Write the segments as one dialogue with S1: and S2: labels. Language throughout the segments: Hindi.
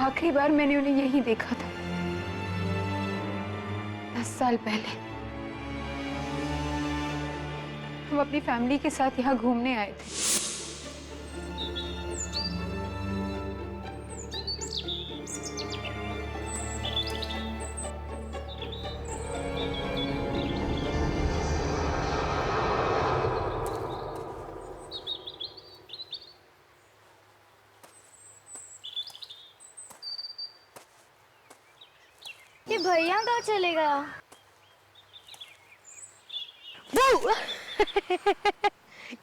S1: आखिरी बार मैंने उन्हें यही देखा था 10 साल पहले। हम अपनी फैमिली के साथ यहाँ घूमने आए थे।
S2: ये भैया कहाँ चले गया?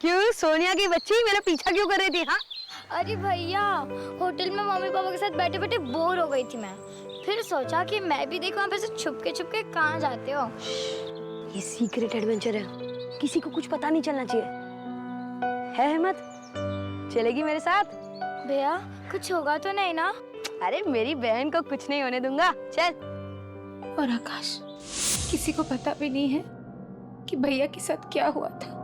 S3: क्यों सोनिया की बच्ची मेरा पीछा क्यों कर रही थी? हाँ
S2: अरे भैया, होटल में मम्मी पापा के साथ बैठे बैठे बोर हो गई थी मैं। फिर सोचा कि मैं भी देखूं आप ऐसे छुप के कहाँ जाते हो।
S3: ये सीक्रेट एडवेंचर है, किसी को कुछ पता नहीं चलना चाहिए। है हिम्मत? चलेगी मेरे साथ?
S2: भैया कुछ होगा तो नहीं ना?
S3: अरे मेरी बहन को कुछ नहीं होने दूंगा, चल।
S1: और आकाश, किसी को पता भी नहीं है कि भैया के साथ क्या हुआ था,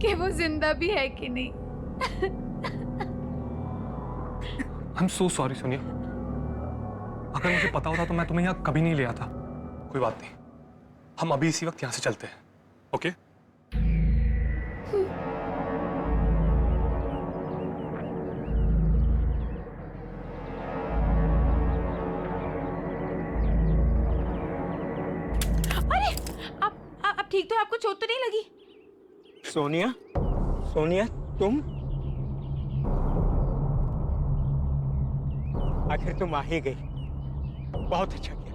S1: कि वो जिंदा भी है कि नहीं।
S4: I'm so sorry Sonia. अगर मुझे पता होता तो मैं तुम्हें यहाँ कभी नहीं ले आता। कोई बात नहीं, हम अभी इसी वक्त यहाँ से चलते हैं, ओके?
S1: आप ठीक तो? आपको चोट तो नहीं लगी?
S5: सोनिया, सोनिया तुम आखिर तुम आ ही गई। बहुत अच्छा किया।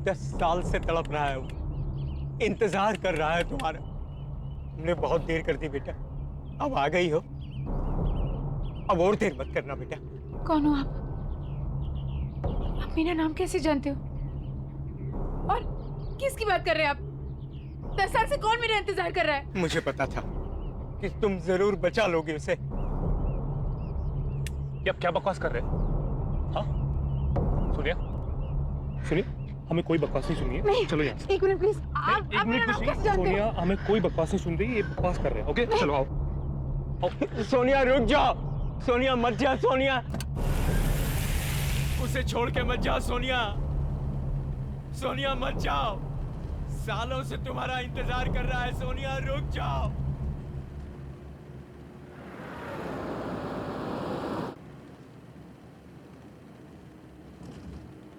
S5: 10 साल से तड़प रहा है वो, इंतजार कर रहा है तुम्हारा। तुमने बहुत देर कर दी बेटा, अब आ गई हो। अब और देर मत करना बेटा।
S1: कौन हो आप? आप मेरा नाम कैसे जानते हो? और किसकी बात कर रहे हैं आप? 10 साल से कौन मेरा इंतजार कर रहा है?
S5: मुझे पता था कि तुम जरूर बचा लोगे उसे।
S4: ये आप क्या बकवास कर रहे हैं? हाँ सोनिया, सुनिए, हमें कोई बकवास नहीं सुनिए।
S1: नहीं,
S4: चलो यहाँ से।
S1: एक मिनट प्लीज। आप मेरा नाम कैसे जानते हो?
S4: सोनिया, हमें कोई बकवास नहीं सुन रही, ये बकवास कर रहे हैं, ओके? चलो आओ।
S5: सोनिया रुक जाओ, सोनिया मत जा। सोनिया उसे छोड़ के मत जा। सोनिया, सोनिया मत जाओ। सालों से तुम्हारा इंतजार कर रहा है। सोनिया रुक जाओ।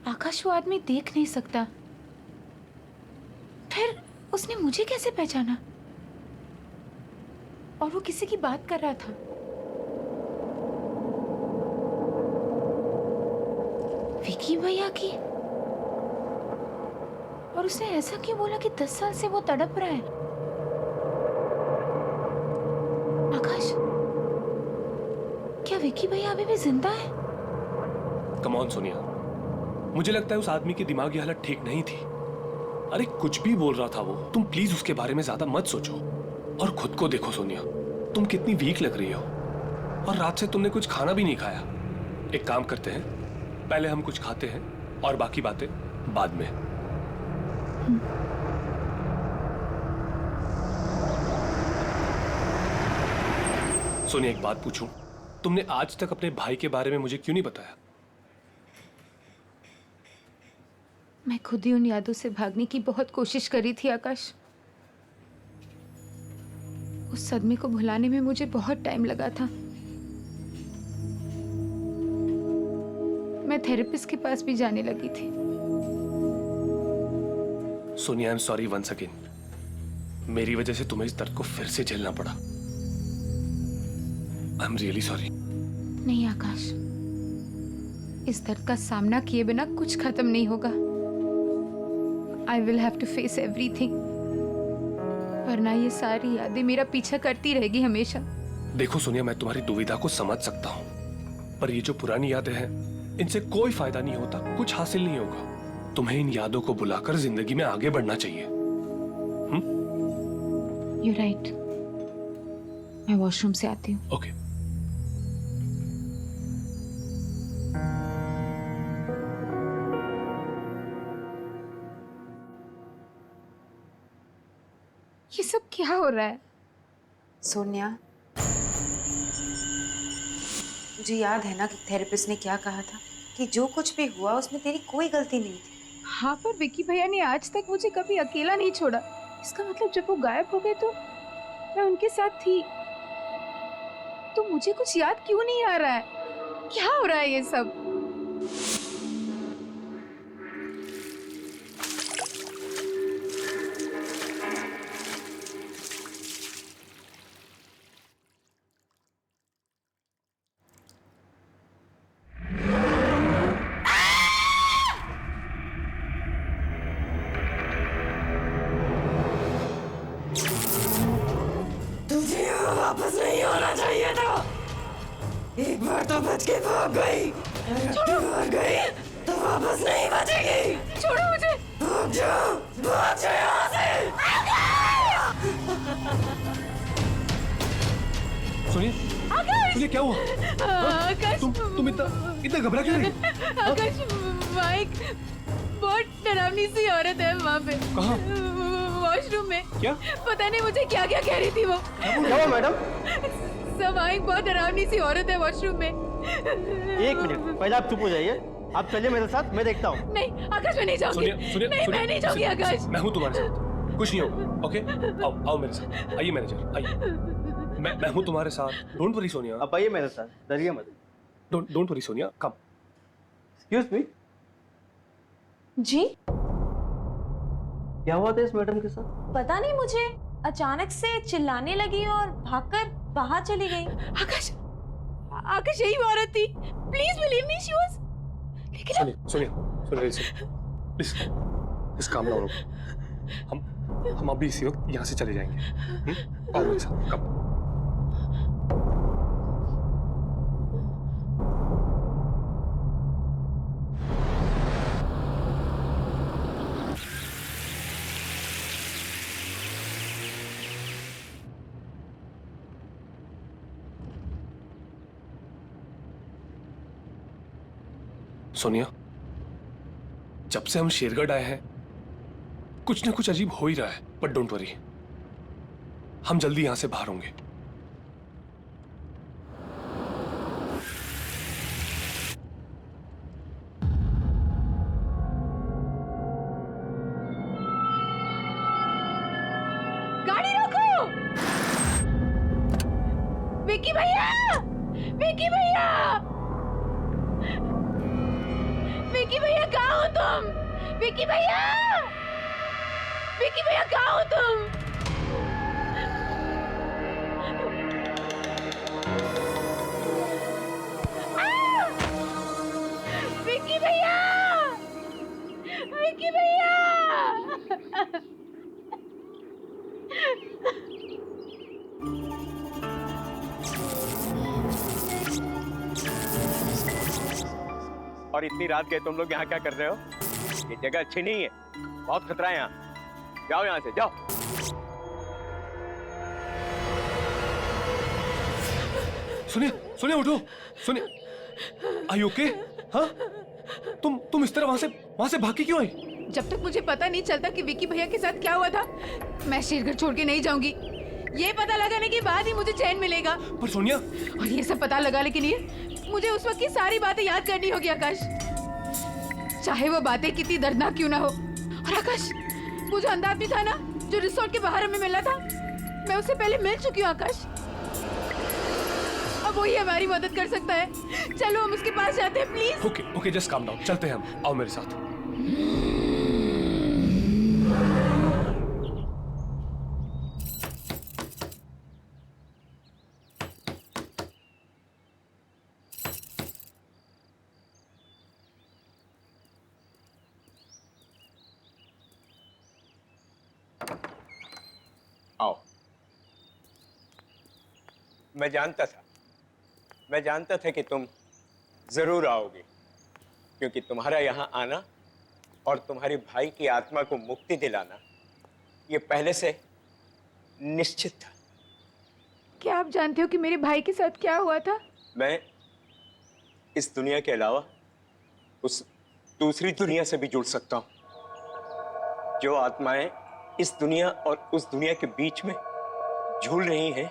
S1: आकाश वो आदमी देख नहीं सकता, फिर उसने मुझे कैसे पहचाना? और वो किसी की बात कर रहा था। विकी भैया की। और उसने ऐसा क्यों बोला कि 10 साल से वो तड़प रहा है? आकाश, क्या विकी भैया अभी भी जिंदा है?
S6: कम ऑन सोनिया, मुझे लगता है उस आदमी की दिमागी हालत ठीक नहीं थी। अरे कुछ भी बोल रहा था वो। तुम प्लीज उसके बारे में ज्यादा मत सोचो और खुद को देखो सोनिया, तुम कितनी वीक लग रही हो और रात से तुमने कुछ खाना भी नहीं खाया। एक काम करते हैं, पहले हम कुछ खाते हैं और बाकी बातें बाद में। सोनिया एक बात पूछूं, तुमने आज तक अपने भाई के बारे में मुझे क्यों नहीं बताया?
S1: मैं खुद ही उन यादों से भागने की बहुत कोशिश करी थी आकाश। उस सदमे को भुलाने में मुझे बहुत टाइम लगा था। मैं थेरेपिस्ट के पास भी जाने लगी थी।
S6: Sonia I am sorry once again. मेरी वजह से तुम्हें इस दर्द को फिर से झेलना पड़ा। I am really sorry.
S1: नहीं आकाश, इस दर्द का सामना किए बिना कुछ खत्म नहीं होगा। I will have to face everything। वरना ये सारी यादें मेरा पीछा करती रहेगी हमेशा।
S6: देखो सोनिया, मैं तुम्हारी दुविधा को समझ सकता हूँ, पर ये जो पुरानी यादें हैं, इनसे कोई फायदा नहीं होता, कुछ हासिल नहीं होगा। तुम्हें इन यादों को बुलाकर जिंदगी में आगे बढ़ना चाहिए।
S1: You're right। मैं वॉशरूम से आती हूँ।
S6: ओके।
S1: ये सब क्या हो रहा है?
S7: सोनिया, तुझे याद है ना कि थेरेपिस्ट ने क्या कहा था कि जो कुछ भी हुआ उसमें तेरी कोई गलती नहीं थी।
S1: हाँ, पर विकी भैया ने आज तक मुझे कभी अकेला नहीं छोड़ा। इसका मतलब जब वो गायब हो गए तो मैं उनके साथ थी। तो मुझे कुछ याद क्यों नहीं आ रहा है? क्या हो रहा है ये सब?
S8: तुझे यहाँ वापस नहीं आना चाहिए था। एक बार तो बच के भाग गई, भाग गई तो वापस नहीं बचेगी।
S1: छोड़ो मुझे।
S8: भाग जाओ यहाँ से।
S6: सुनिए, सुनिए क्या हुआ?
S1: आकाश,
S6: तुम इतना घबरा क्यों रही?
S1: आकाश, माइक, बहुत डरावनी सी औरत है वहाँ पे।
S6: कहाँ?
S1: वॉशरूम में।
S6: क्या?
S1: पता नहीं मुझे क्या क्या कह रही थी वो।
S5: क्या मैडम?
S1: समाइक, बहुत डरावनी सी औरत है वॉशरूम में।
S9: एक मिनट, पहले आप चुप हो जाइए। आप चलिए मेरे साथ, मैं देखता हूँ।
S1: नहीं आकाश, मैं नहीं जाऊंगी।
S6: सुनिए,
S1: नहीं, मैं नहीं जाऊंगी आकाश।
S6: मैं हूँ तुम्हारे साथ, कुछ नहीं होगा। ओके, आओ मेरे साथ। आइए मैनेजर, आइए। मैं हूँ तुम्हारे साथ। Don't worry Sonia.
S9: आप आइए मेरे साथ, डरिए मत।
S6: Don't worry Sonia, come.
S9: Excuse me,
S10: जी?
S9: क्या हुआ था इस मैडम के साथ?
S10: पता नहीं मुझे, अचानक से चिल्लाने लगी और भागकर बाहर चली गई।
S1: आकाश, आकाश यही वो औरत थी। Please believe me, she was. लेकिन
S6: सुनिए, प्लीज काम डाउन। हम अभी इसी वक्त यहाँ से चले जाएंगे। आओ मेरे साथ, कम। सोनिया, जब से हम शेरगढ़ आए हैं कुछ ना कुछ अजीब हो ही रहा है, बट डोंट वरी, हम जल्दी यहां से बाहर होंगे।
S1: गाड़ी रोको। विकी भैया, विकी भैया, विकी भैया, कहाँ हो तुम? विकी भैया, विकी भैया, कहाँ हो तुम? विकी भैया, विकी भैया।
S5: और इतनी रात के तुम लोग यहाँ क्या कर रहे हो? ये जगह अच्छी नहीं है, बहुत खतरा है यहाँ। जाओ यहाँ से, जाओ।
S6: सुनिए, उठो। सुनिए, आर यू ओके? हाँ? तुम इस तरह वहां से भाग के क्यों आई?
S1: जब तक मुझे पता नहीं चलता कि विकी भैया के साथ क्या हुआ था, मैं शेरगढ़ छोड़ के नहीं जाऊंगी। ये पता लगाने के बाद ही मुझे चैन मिलेगा।
S6: पर सोनिया,
S1: और ये सब पता लगा के लिए मुझे उस वक्त की सारी बातें याद करनी होगी आकाश, चाहे वो बातें कितनी दर्दनाक क्यों ना हो। और आकाश, वो जो अंधा आदमी था ना, जो रिसोर्ट के बाहर हमें मिला था, मैं उससे पहले मिल चुकी हूँ आकाश। अब वही हमारी मदद कर सकता है। चलो हम उसके पास जाते हैं, please.
S6: Okay, just calm down. चलते हैं हम। आओ मेरे साथ।
S5: आओ। मैं जानता था कि तुम जरूर आओगे, क्योंकि तुम्हारा यहाँ आना और तुम्हारे भाई की आत्मा को मुक्ति दिलाना ये पहले से निश्चित था।
S1: क्या आप जानते हो कि मेरे भाई के साथ क्या हुआ था?
S5: मैं इस दुनिया के अलावा उस दूसरी दुनिया से भी जुड़ सकता हूं। जो आत्माएं इस दुनिया और उस दुनिया के बीच में झूल रही हैं,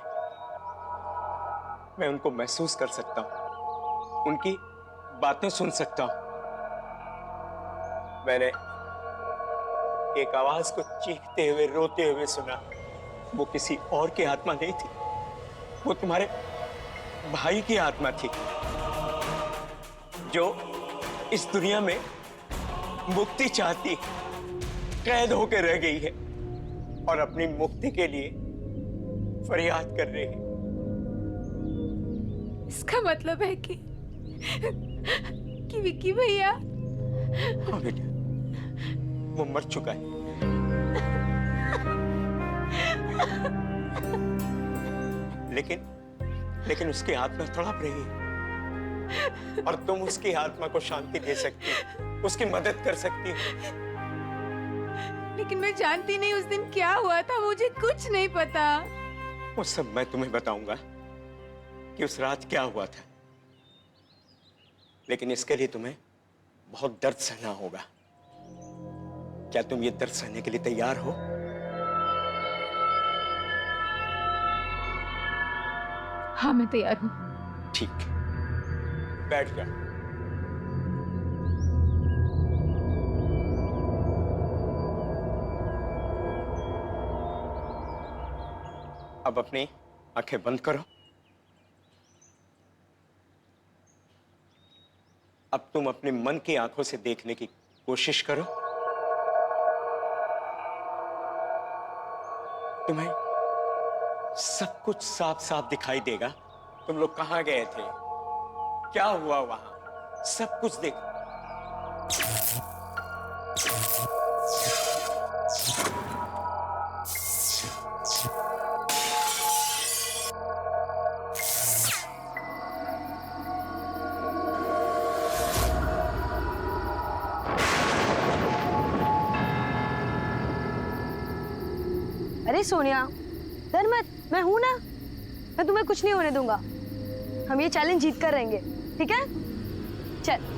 S5: मैं उनको महसूस कर सकता हूं। उनकी बातें सुन सकता हूं। मैंने एक आवाज को चीखते हुए रोते हुए सुना। वो किसी और की आत्मा नहीं थी, वो तुम्हारे भाई की आत्मा थी, जो इस दुनिया में मुक्ति चाहती, कैद होकर रह गई है और अपनी मुक्ति के लिए फरियाद कर रही है।
S1: इसका मतलब है कि विक्की भैया।
S5: हाँ बेटा, वो मर चुका है। लेकिन उसकी आत्मा तड़प रही है और तुम उसकी आत्मा को शांति दे सकती हो, उसकी मदद कर सकती हो।
S1: लेकिन मैं जानती नहीं उस दिन क्या हुआ था, मुझे कुछ नहीं पता।
S5: वो सब मैं तुम्हें बताऊंगा कि उस रात क्या हुआ था, लेकिन इसके लिए तुम्हें बहुत दर्द सहना होगा। क्या तुम ये दर्द सहने के लिए तैयार हो?
S1: हाँ, मैं तैयार हूँ।
S5: ठीक, बैठ जाओ। अब अपनी आंखें बंद करो। अब तुम अपने मन की आंखों से देखने की कोशिश करो। तुम्हें सब कुछ साफ साफ दिखाई देगा। तुम लोग कहां गए थे, क्या हुआ वहां, सब कुछ देखो।
S3: अरे सोनिया, डर मत, मैं हूं ना, मैं तुम्हें कुछ नहीं होने दूंगा। हम ये चैलेंज जीत कर रहेंगे, ठीक है? चल।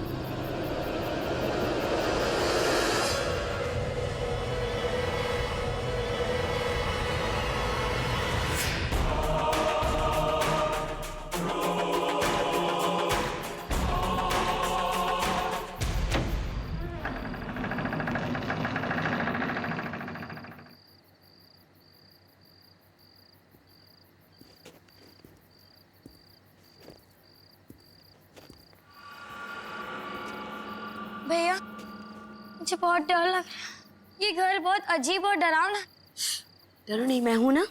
S2: भैया, मुझे बहुत डर लग रहा है। ये घर बहुत अजीब और डरावना।
S3: डरो नहीं, मैं हूं ना।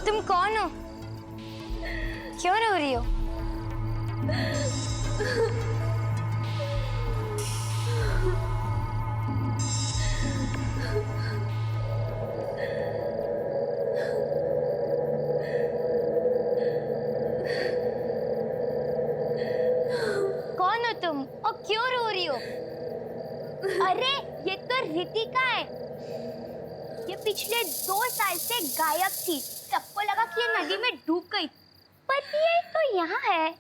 S2: तुम कौन हो? क्यों रो रही हो? कौन हो तुम और क्यों रो रही हो? अरे ये तो रितिका है। ये पिछले 2 साल से गायब थी। सबको लगा कि ये नदी में डूब गई, पर ये तो यहाँ है।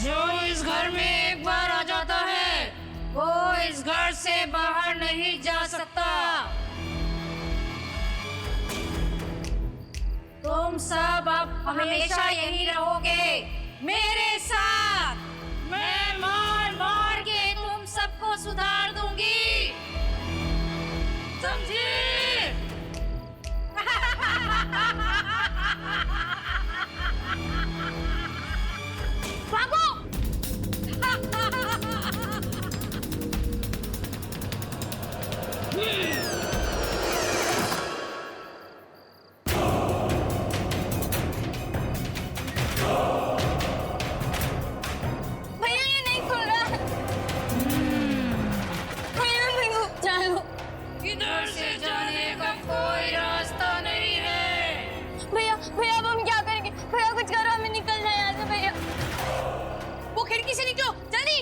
S8: जो इस घर में एक बार आ जाता है वो इस घर से बाहर नहीं जा सकता। तुम
S11: सब अब हमेशा यही रहोगे मेरे साथ। मैं मार मार के तुम सबको सुधार दूंगी, समझी?
S2: भागो। भैया ये नहीं खुल रहा। भैया नहीं जाओ।
S11: इधर से जाने का कोई रास्ता नहीं है।
S2: भैया भैया अब हम क्या करेंगे? भैया कुछ करो, हमें निकलना है यहाँ से। भैया
S11: वो खिड़की से निकलो जल्दी।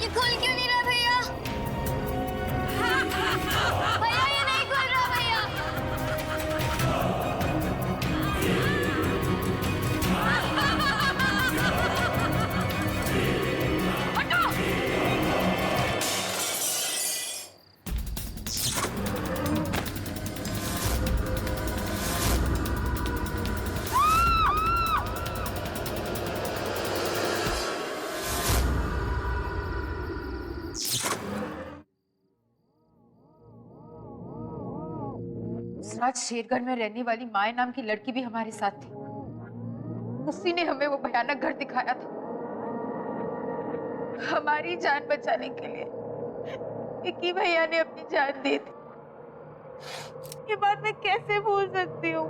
S2: ये खुल क्यों नहीं रहा भैया? भैया ये नहीं खुल रहा भैया।
S1: रात शेरगढ़ में रहने वाली माया नाम की लड़की भी हमारे साथ थी। उसी ने हमें वो भयानक घर दिखाया था। हमारी जान बचाने के लिए विक्की भैया ने अपनी जान दे दी। ये बात मैं कैसे भूल सकती हूँ?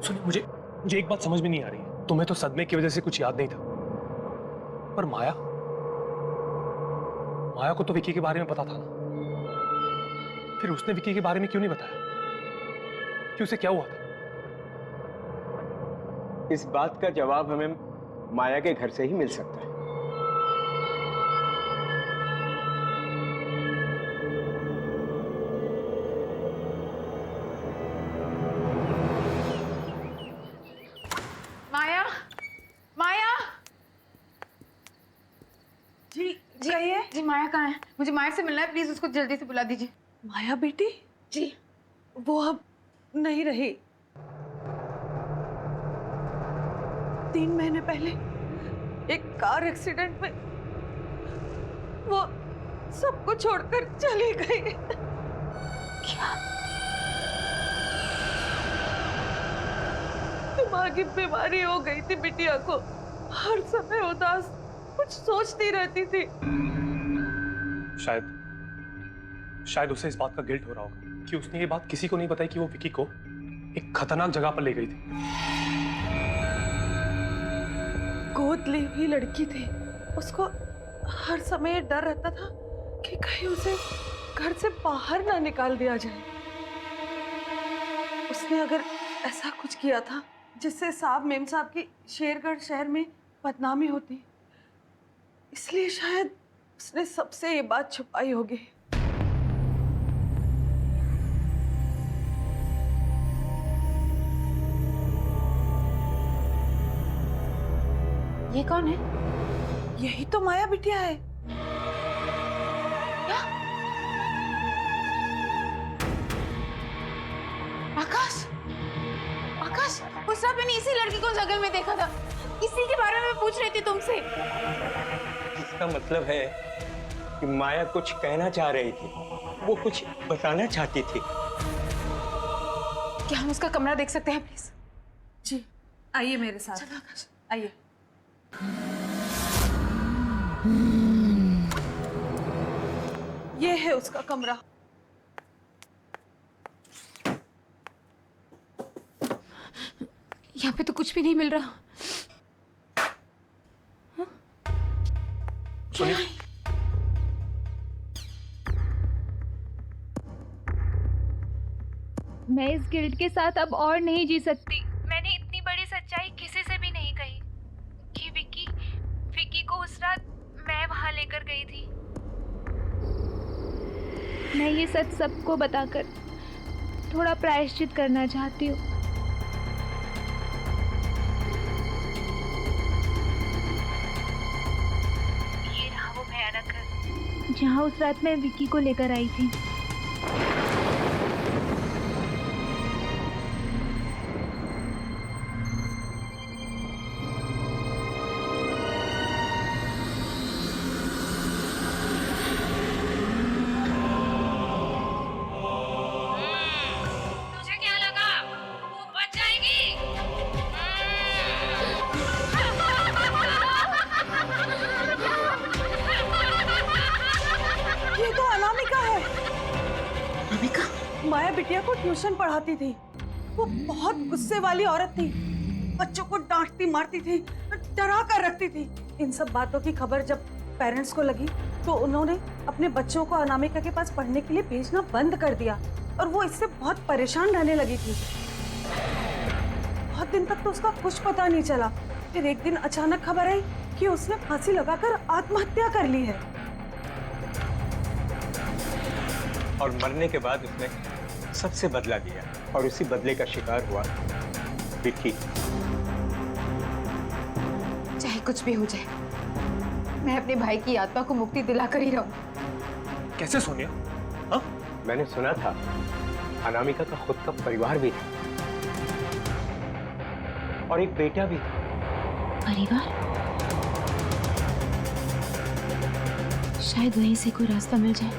S4: सुनिए, मुझे एक बात समझ में नहीं आ रही है। तुम्हें तो सदमे की वजह से कुछ याद नहीं था, पर माया को तो विक्की के बारे में पता था ना। फिर उसने विक्की के बारे में क्यों नहीं बताया कि उसे क्या हुआ था?
S5: इस बात का जवाब हमें माया के घर से ही मिल सकता है।
S1: माया, माया।
S10: जी कहिए।
S1: जी माया कहाँ है? मुझे माया से मिलना है, प्लीज उसको जल्दी से बुला दीजिए।
S10: माया बेटी?
S1: जी।
S10: वो अब नहीं रही। 3 महीने पहले एक कार एक्सीडेंट में वो सबको छोड़कर चली गई।
S1: क्या?
S10: दिमागी बीमारी हो गई थी बिटिया को। हर समय उदास, कुछ सोचती रहती थी।
S4: शायद उसे इस बात का गिल्ट हो रहा होगा कि उसने ये बात किसी को नहीं बताई कि वो विक्की को एक खतरनाक जगह पर ले गई थी।
S10: गोद ली हुई लड़की थी। उसको हर समय डर रहता था कि कहीं उसे घर से बाहर ना निकाल दिया जाए। उसने अगर ऐसा कुछ किया था जिससे साहब मेम साहब की शेरगढ़ शहर में बदनामी होती, इसलिए शायद उसने सबसे ये बात छुपाई होगी।
S1: ये कौन है?
S10: यही तो माया बिटिया है।
S1: क्या? आकाश, आकाश, उस रात मैंने इसी लड़की को जगह में देखा था। इसी के बारे में पूछ रही थी तुमसे।
S5: इसका मतलब है कि माया कुछ कहना चाह रही थी, वो कुछ बताना चाहती थी।
S1: क्या हम उसका कमरा देख सकते हैं प्लीज?
S10: जी आइए मेरे साथ।
S1: चलो आकाश।
S10: आइए। ये है उसका कमरा।
S1: यहाँ पे तो कुछ भी नहीं मिल रहा।
S4: सुनिए,
S12: मैं इस गिल्ट के साथ अब और नहीं जी सकती। मैंने इतनी बड़ी सच्चाई किसी से भी नहीं कही कि विक्की को उस रात मैं वहां लेकर गई थी। मैं ये सच सबको बताकर थोड़ा प्रायश्चित करना चाहती हूँ। जहाँ उस रात मैं विक्की को लेकर आई थी।
S11: तुझे क्या लगा वो बच जाएगी?
S10: ये तो अनामिका है। अनामिका? माया बिटिया को ट्यूशन पढ़ाती थी। वो बहुत गुस्से वाली औरत थी। बच्चों को डांटती मारती थी, डरा कर रखती थी। इन सब बातों की खबर जब पेरेंट्स को लगी तो उन्होंने अपने बच्चों को अनामिका के पास पढ़ने के लिए भेजना बंद कर दिया और वो इससे बहुत परेशान रहने लगी थी। बहुत दिन तक तो उसका कुछ पता नहीं चला। फिर एक दिन अचानक खबर आई कि उसने फांसी लगाकर आत्महत्या कर ली है।
S5: और मरने के बाद उसने सबसे बदला लिया और उसी बदले का शिकार हुआ विक्की।
S1: चाहे कुछ भी हो जाए, मैं अपने भाई की आत्मा को मुक्ति दिलाकर ही रहूं।
S4: कैसे सोनिया? हाँ?
S5: मैंने सुना था अनामिका का खुद का परिवार भी था और एक बेटा भी था।
S1: परिवार? शायद वहीं से कोई रास्ता मिल जाए।